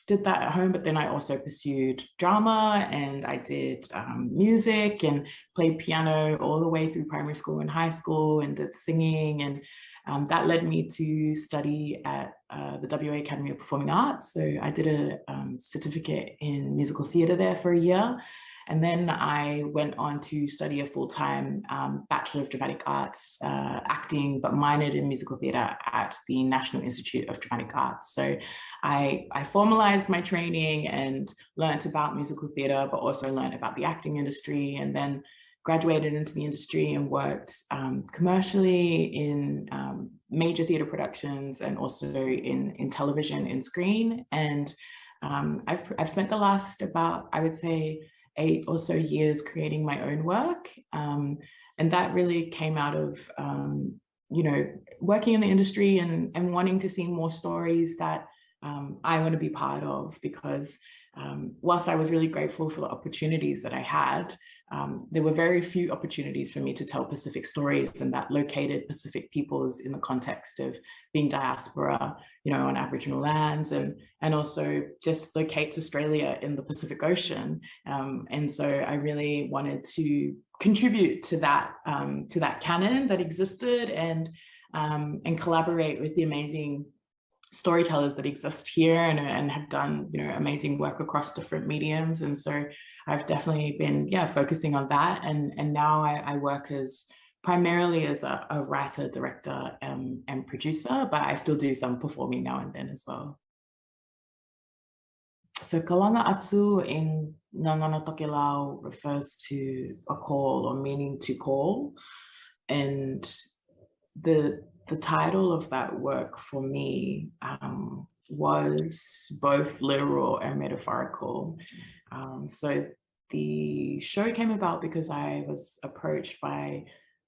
did that at home, but then I also pursued drama, and I did music and played piano all the way through primary school and high school, and did singing. And that led me to study at the WA Academy of Performing Arts. So I did a certificate in musical theatre there for a year. And then I went on to study a full-time Bachelor of Dramatic Arts acting, but minored in musical theatre at the National Institute of Dramatic Arts. So I formalized my training and learned about musical theatre, but also learned about the acting industry, and then graduated into the industry and worked commercially in major theatre productions, and also in television, in screen. And I've spent the last about, I would say, 8 or so years creating my own work. And that really came out of, working in the industry and wanting to see more stories that I want to be part of, because whilst I was really grateful for the opportunities that I had, there were very few opportunities for me to tell Pacific stories, and that located Pacific peoples in the context of being diaspora, on Aboriginal lands, and also just locates Australia in the Pacific Ocean. And so I really wanted to contribute to that canon that existed, and collaborate with the amazing storytellers that exist here and have done amazing work across different mediums. And so I've definitely been focusing on that, and now I work primarily as a writer, director, and producer, but I still do some performing now and then as well. So Kalanga Atu in Ngangana Tokelau refers to a call, or meaning to call, and the title of that work for me was both literal and metaphorical. So the show came about because I was approached by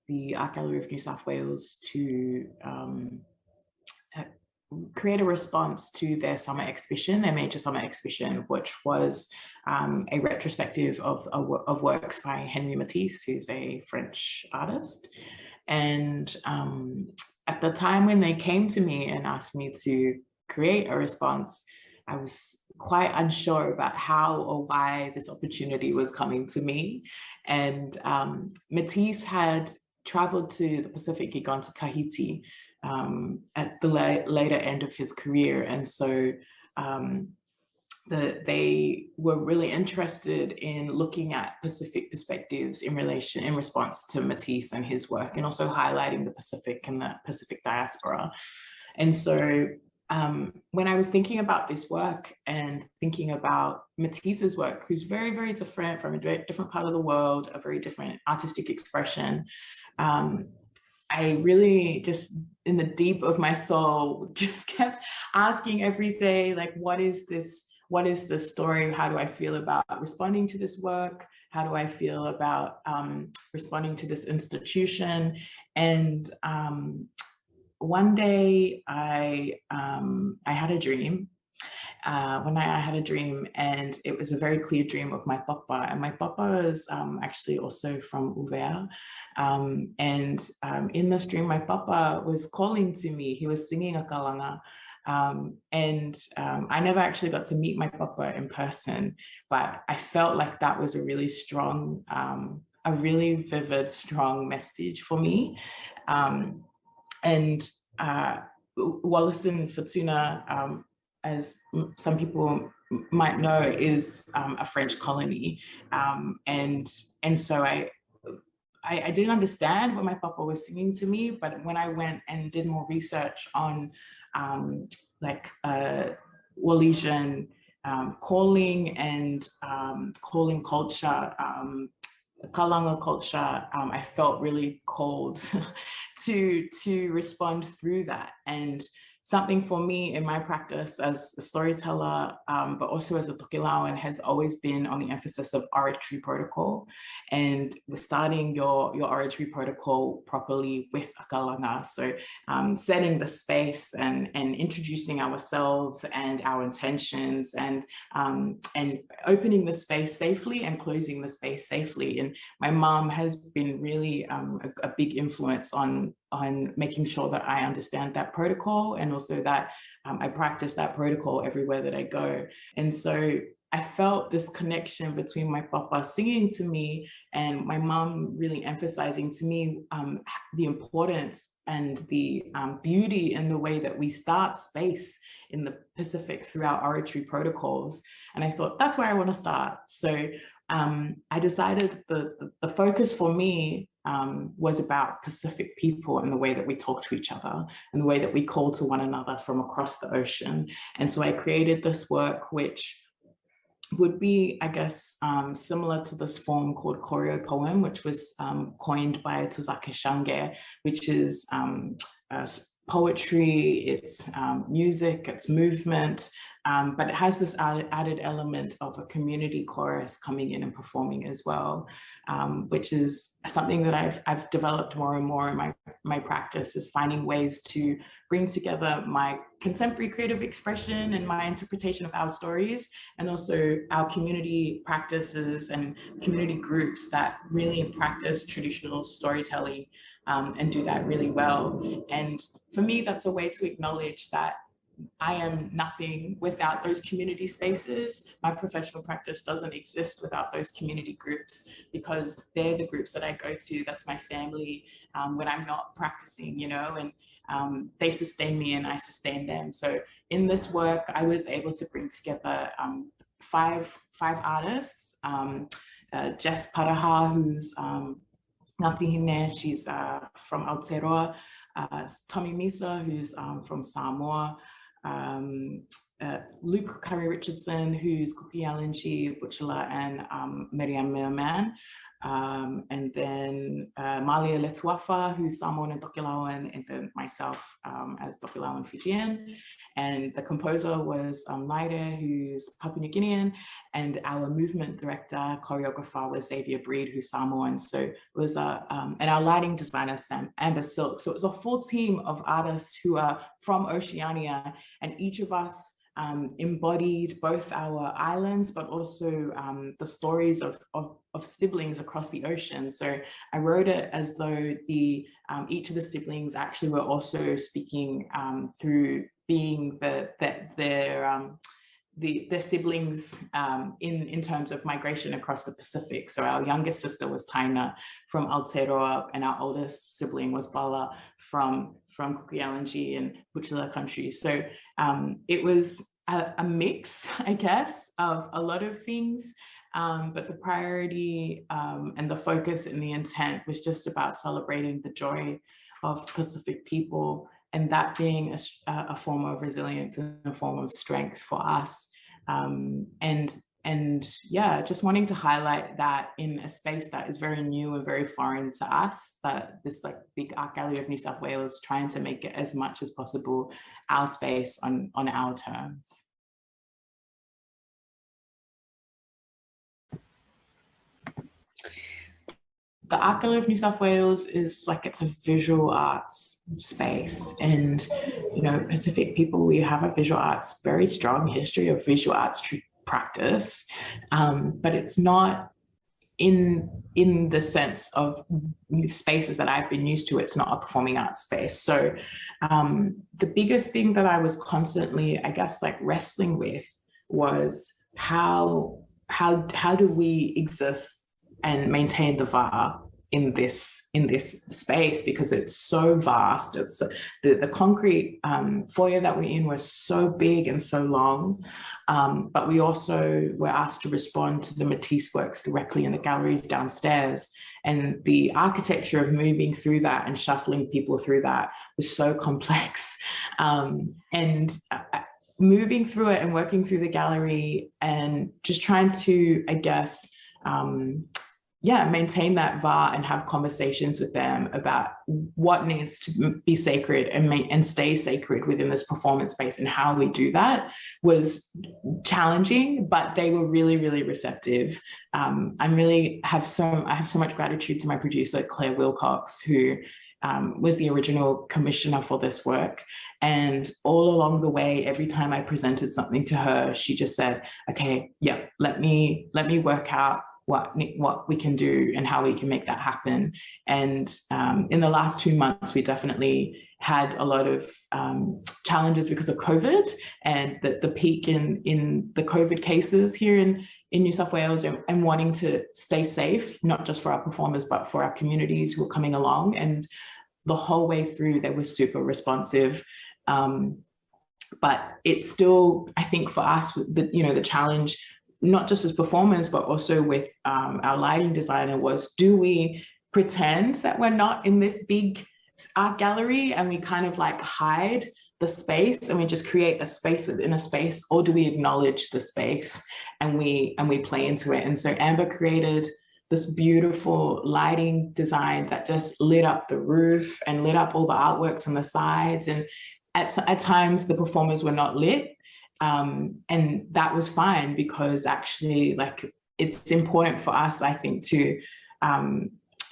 the Art Gallery of New South Wales to create a response to their summer exhibition, their major summer exhibition, which was a retrospective of works by Henri Matisse, who's a French artist. And at the time when they came to me and asked me to create a response, I was quite unsure about how or why this opportunity was coming to me. And Matisse had traveled to the Pacific, he'd gone to Tahiti at the later end of his career. And so they were really interested in looking at Pacific perspectives in response to Matisse and his work, and also highlighting the Pacific and the Pacific diaspora. And so when I was thinking about this work and thinking about Matisse's work, who's very, very different from a different part of the world, a very different artistic expression, I really just, in the deep of my soul, just kept asking every day, like, what is this? What is the story? How do I feel about responding to this work? How do I feel about responding to this institution? And one day I had a dream. One night I had a dream, and it was a very clear dream of my papa. And my papa is actually also from Uvea. And in this dream, my papa was calling to me. He was singing a kalanga. And I never actually got to meet my papa in person, but I felt like that was a really strong, a really vivid, strong message for me. And Walliston Fortuna, as some people might know, is a French colony. And so I didn't understand what my papa was singing to me, but when I went and did more research on Wallisian calling and calling culture, Kalanga culture, I felt really called to respond through that. And something for me in my practice as a storyteller, but also as a Tokelauan, has always been on the emphasis of oratory protocol, and starting your oratory protocol properly with a kalanga. So setting the space and introducing ourselves and our intentions, and opening the space safely and closing the space safely. And my mom has been really a big influence on making sure that I understand that protocol, and also that I practice that protocol everywhere that I go. And so I felt this connection between my papa singing to me and my mom really emphasizing to me the importance and the beauty in the way that we start space in the Pacific through our oratory protocols. And I thought, that's where I want to start. So I decided the focus for me was about Pacific people and the way that we talk to each other and the way that we call to one another from across the ocean. And so I created this work, which would be, I guess, similar to this form called choreo poem, which was coined by Tazake Shange, which is poetry, it's music, it's movement, but it has this added element of a community chorus coming in and performing as well, which is something that I've developed more and more in my practice, is finding ways to bring together my contemporary creative expression and my interpretation of our stories, and also our community practices and community groups that really practice traditional storytelling and do that really well. And for me, that's a way to acknowledge that I am nothing without those community spaces. My professional practice doesn't exist without those community groups, because they're the groups that I go to. That's my family when I'm not practicing, you know, and they sustain me and I sustain them. So in this work, I was able to bring together five artists. Jess Paraha, who's Ngati Hine, she's from Aotearoa. Tommy Misa, who's from Samoa. Luke Curry Richardson, who's Kuki Alanji, Butchula, and Miriam Meoman. And then Malia Letuafa, who's Samoan and Tokelauan, and then myself as Tokelauan Fijian. And the composer was Naire, who's Papua New Guinean, and our movement director, choreographer, was Xavier Breed, who's Samoan. So it was and our lighting designer, Sam Amber Silk. So it was a full team of artists who are from Oceania, and each of us embodied both our islands, but also the stories of siblings across the ocean. So I wrote it as though each of the siblings actually were also speaking through being their siblings in terms of migration across the Pacific. So our youngest sister was Taina from Aotearoa, and our oldest sibling was Bala from Kukialangi and Butchula country. So it was a mix, I guess, of a lot of things. But the priority and the focus and the intent was just about celebrating the joy of Pacific people, and that being a form of resilience and a form of strength for us. And yeah, just wanting to highlight that in a space that is very new and very foreign to us, that this like big art gallery of New South Wales, trying to make it as much as possible our space on our terms. The Art Gallery of New South Wales is like, it's a visual arts space, and you know, Pacific people, we have a visual arts, very strong history of visual arts practice, but it's not in the sense of spaces that I've been used to. It's not a performing arts space. So the biggest thing that I was constantly, I guess, like wrestling with was how do we exist and maintain the VAR in this space, because it's so vast. It's the concrete foyer that we're in was so big and so long, but we also were asked to respond to the Matisse works directly in the galleries downstairs, and the architecture of moving through that and shuffling people through that was so complex, and moving through it and working through the gallery and just trying to, I guess, maintain that VAR and have conversations with them about what needs to be sacred and stay sacred within this performance space, and how we do that was challenging, but they were really, really receptive. I have so much gratitude to my producer, Claire Wilcox, who was the original commissioner for this work. And all along the way, every time I presented something to her, she just said, okay, yeah, let me work out what we can do and how we can make that happen. And in the last 2 months, we definitely had a lot of challenges because of COVID and the peak in the COVID cases here in New South Wales, and wanting to stay safe, not just for our performers, but for our communities who were coming along. And the whole way through, they were super responsive. But it's still, I think for us, the challenge, not just as performers, but also with our lighting designer, was, do we pretend that we're not in this big art gallery and we kind of like hide the space and we just create a space within a space, or do we acknowledge the space and we play into it? And so Amber created this beautiful lighting design that just lit up the roof and lit up all the artworks on the sides, and at times the performers were not lit. And that was fine, because actually, like, it's important for us, I think, to,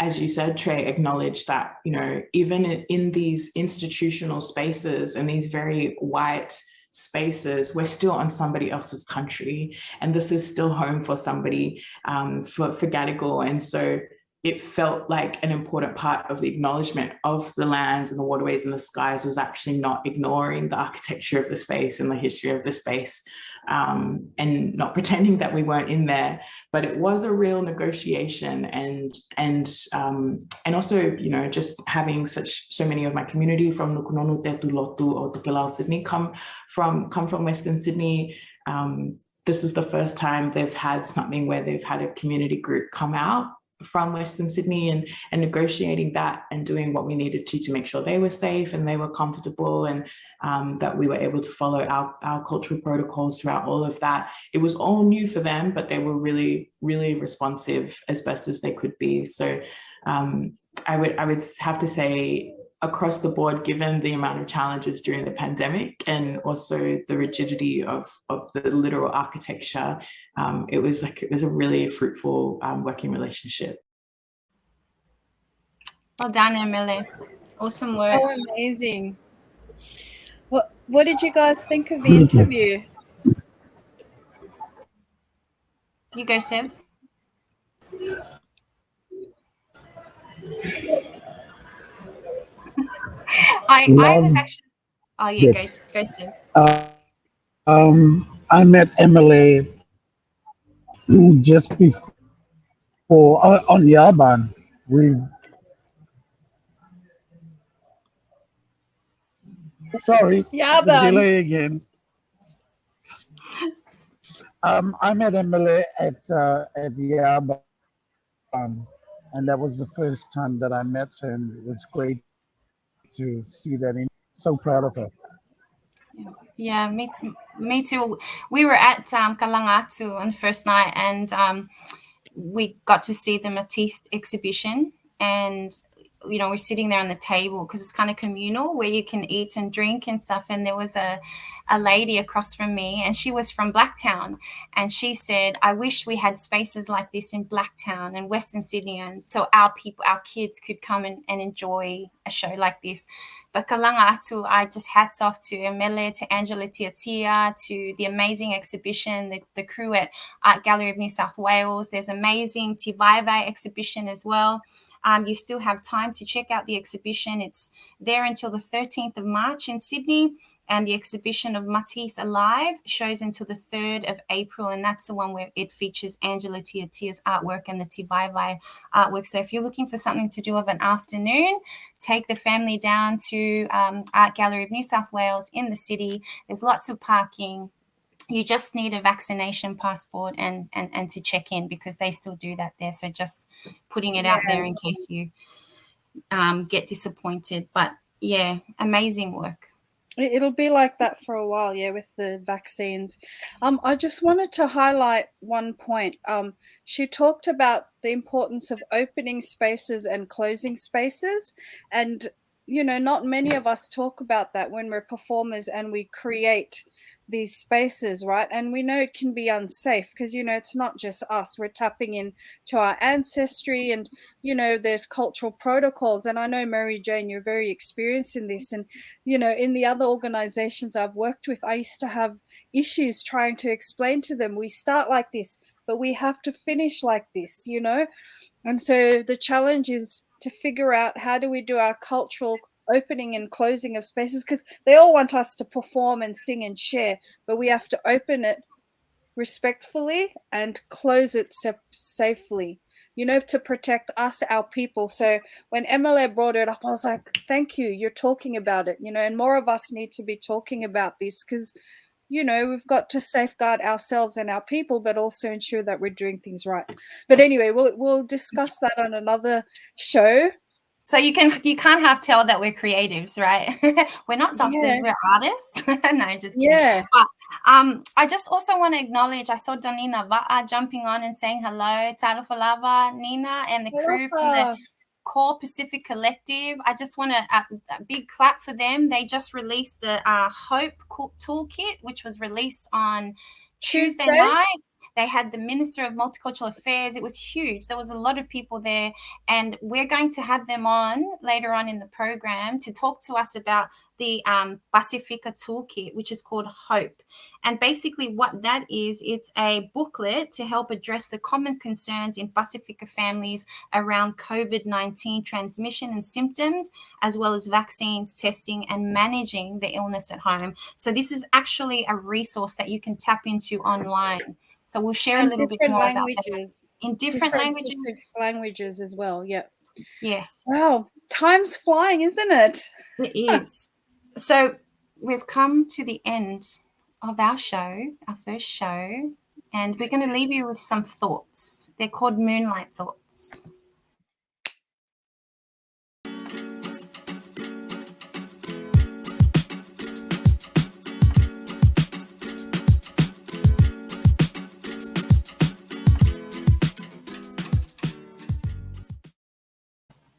as you said, Trey, acknowledge that, you know, even in these institutional spaces and these very white spaces, we're still on somebody else's country, and this is still home for somebody, for Gadigal. And so it felt like an important part of the acknowledgement of the lands and the waterways and the skies was actually not ignoring the architecture of the space and the history of the space, and not pretending that we weren't in there. But it was a real negotiation, and also, you know, just having so many of my community from Nukunonu, Tetu, Lotu, or Tokelau, Sydney come from Western Sydney. This is the first time they've had something where they've had a community group come out from Western Sydney, and negotiating that and doing what we needed to make sure they were safe and they were comfortable, and that we were able to follow our cultural protocols throughout all of that. It was all new for them, but they were really, really responsive as best as they could be. So I would have to say, across the board, given the amount of challenges during the pandemic and also the rigidity of the literal architecture, it was a really fruitful working relationship. Well done, Emele. Awesome work. Oh, amazing. What did you guys think of the interview? You go, Seb. I was actually. Oh yeah, go Seb. I met Emele just before on Yaban. Sorry, the Yaban. delay again. I met Emele at Yaban, and that was the first time that I met her, and it was great to see that. So proud of her. Yeah, me too. We were at Kalangatu on the first night, and we got to see the Matisse exhibition, and we're sitting there on the table because it's kind of communal where you can eat and drink and stuff. And there was a lady across from me, and she was from Blacktown, and she said, I wish we had spaces like this in Blacktown and Western Sydney, and so our kids could come and enjoy a show like this. But Kalaga Atu, I just hats off to Emele, to Angela Tiatia, to the amazing exhibition, the crew at Art Gallery of New South Wales. There's amazing Tivaiva exhibition as well. You still have time to check out the exhibition. It's there until the 13th of March in Sydney. And the exhibition of Matisse Alive shows until the 3rd of April. And that's the one where it features Angela Tiatia's artwork and the Tivaiva artwork. So if you're looking for something to do of an afternoon, take the family down to Art Gallery of New South Wales in the city. There's lots of parking. You just need a vaccination passport and to check in, because they still do that there. So just putting it out there in case you get disappointed. But yeah, amazing work. It'll be like that for a while, with the vaccines. I just wanted to highlight one point. She talked about the importance of opening spaces and closing spaces. And, not many of us talk about that when we're performers and we create these spaces, right? And we know it can be unsafe because, it's not just us. We're tapping in to our ancestry, and, there's cultural protocols. And I know, Mary Jane, you're very experienced in this. And, in the other organizations I've worked with, I used to have issues trying to explain to them, we start like this, but we have to finish like this, And so the challenge is to figure out, how do we do our cultural opening and closing of spaces, because they all want us to perform and sing and share, but we have to open it respectfully and close it safely, to protect us, our people. So when Emele brought it up, I was like, thank you, you're talking about it, and more of us need to be talking about this, because we've got to safeguard ourselves and our people, but also ensure that we're doing things right. But anyway, we'll discuss that on another show. So you can't have tell that we're creatives, right? We're not doctors, we're artists. No, just kidding. Yeah. But, I just also want to acknowledge, I saw Donina Va'a jumping on and saying hello, Talafalava, Nina, and the crew from the Core Pacific Collective. I just want a big clap for them. They just released the Hope Toolkit, which was released on Tuesday night. They had the Minister of Multicultural Affairs. It was huge. There was a lot of people there, and we're going to have them on later on in the program to talk to us about the Pacifica Toolkit, which is called Hope. And basically what that is, it's a booklet to help address the common concerns in Pacifica families around COVID-19 transmission and symptoms, as well as vaccines, testing, and managing the illness at home. So this is actually a resource that you can tap into online. So we'll share a little bit more about that. In different languages as well. Yeah. Yes. Wow. Time's flying, isn't it? It is. So we've come to the end of our show, our first show, and we're going to leave you with some thoughts. They're called Moonlight Thoughts.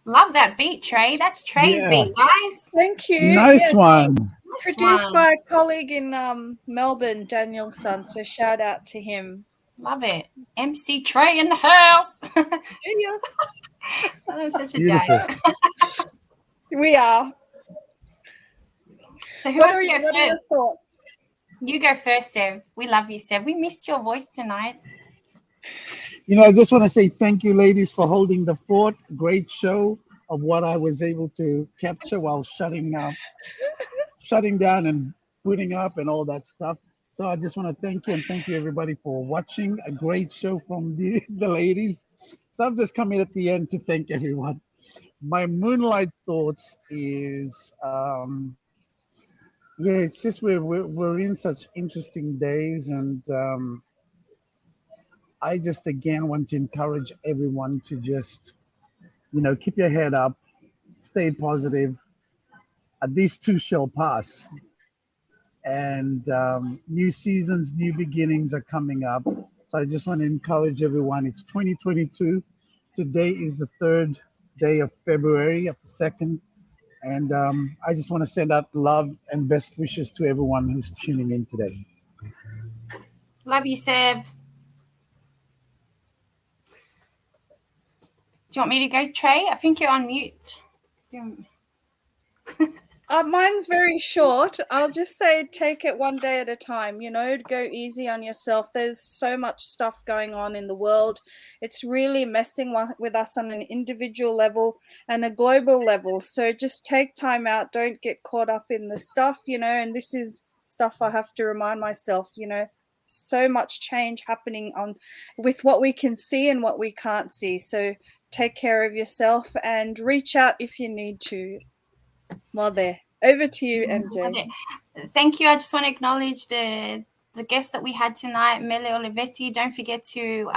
Love that beat, Trey. That's Trey's beat, guys. Thank you. Nice one. Produced by a colleague in Melbourne, Daniel Sun. So shout out to him. Love it. MC Trey in the house. I'm such a day. We are. So who wants to go first? You go first, Sev. We love you, Sev. We missed your voice tonight. I just want to say thank you, ladies, for holding the fort. Great show of what I was able to capture while shutting down and putting up and all that stuff. So I just want to thank you, and thank you everybody for watching. A great show from the ladies. So I'm just coming at the end to thank everyone. My moonlight thoughts is, it's just we're in such interesting days, and I just again want to encourage everyone to just, keep your head up, stay positive. These too shall pass. And new seasons, new beginnings are coming up. So I just want to encourage everyone. It's 2022. Today is the 3rd day of February, of the 2nd. And I just want to send out love and best wishes to everyone who's tuning in today. Love you, Seb. Do you want me to go, Trey? I think you're on mute. Mine's very short. I'll just say take it one day at a time, go easy on yourself. There's so much stuff going on in the world. It's really messing with us on an individual level and a global level. So just take time out. Don't get caught up in the stuff, and this is stuff I have to remind myself, so much change happening with what we can see and what we can't see. So take care of yourself and reach out if you need to. Well, there. Over to you, MJ. Thank you. I just want to acknowledge the guests that we had tonight, Mele Olivetti. Don't forget to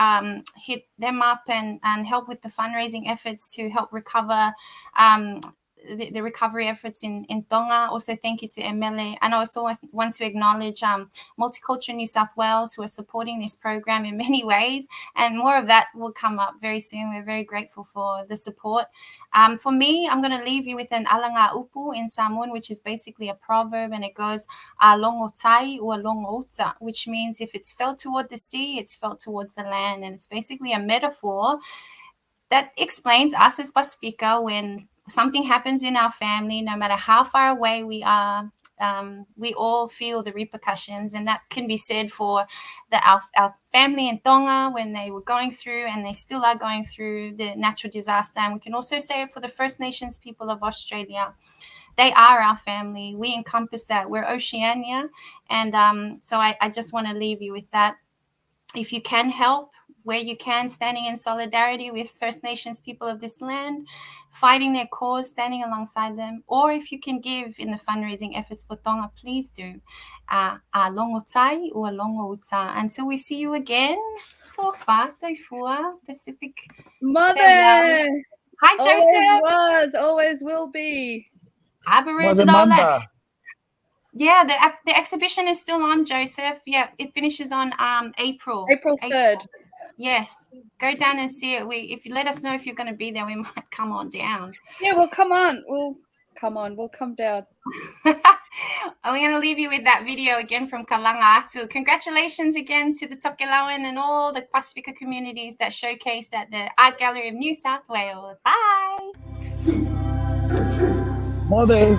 hit them up and help with the fundraising efforts to help recover the recovery efforts in Tonga. Also, thank you to Emele. And I also want to acknowledge Multicultural New South Wales, who are supporting this program in many ways. And more of that will come up very soon. We're very grateful for the support. For me, I'm going to leave you with an Kalaga Atu in Samoan, which is basically a proverb, and it goes longo tai or longo uta, which means if it's felt toward the sea, it's felt towards the land. And it's basically a metaphor that explains us as Pasifika when something happens in our family, no matter how far away we are, we all feel the repercussions. And that can be said for our family in Tonga when they were going through, and they still are going through, the natural disaster. And we can also say it for the First Nations people of Australia. They are our family. We encompass that. We're Oceania. And so I just want to leave you with that. If you can help, where you can, standing in solidarity with First Nations people of this land, fighting their cause, standing alongside them, or if you can give in the fundraising efforts for Tonga, please do. Longo tai or longo uta. Until we see you again, so far, so far, Pacific. Mother! Farewell. Hi, Joseph. Always will be. Aboriginal. Yeah, the exhibition is still on, Joseph. Yeah, it finishes on April 3rd. Yes, go down and see it. If you let us know if you're going to be there, we might come on down. Yeah, well, come on. We'll come down. I'm going to leave you with that video again from Kalanga Atu. Congratulations again to the Tokelauan and all the Pasifika communities that showcased at the Art Gallery of New South Wales. Bye. Mode,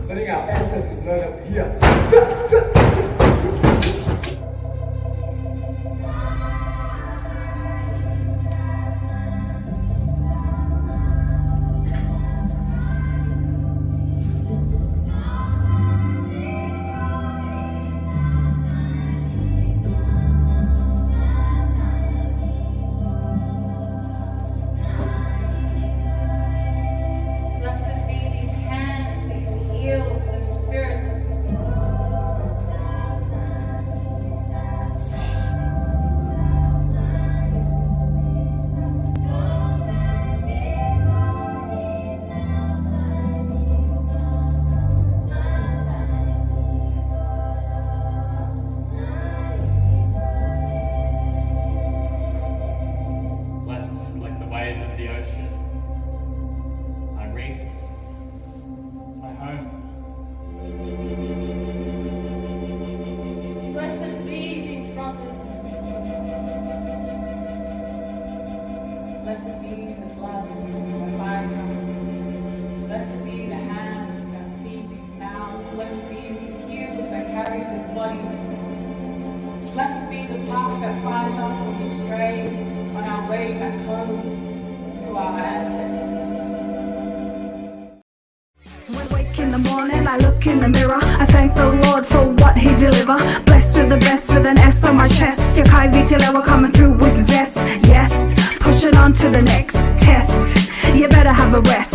letting our ancestors know that we're here. Blessed be these hands, these heels, the spirits. Blessed like the waves of the ocean, my reefs, my home. Blessed be these brothers and sisters. Blessed be the blood that binds us. Blessed be the hands that feed these mouths. Blessed be these heels that carry this body. Blessed be the path that finds us when we stray on our way back home to our ancestors. When I wake in the morning, I look in the mirror. I thank the Lord for what He deliver. Blessed with the best, with an S on my chest. Your kai vitilewa coming through with zest. Yes, pushing on to the next test. You better have a rest.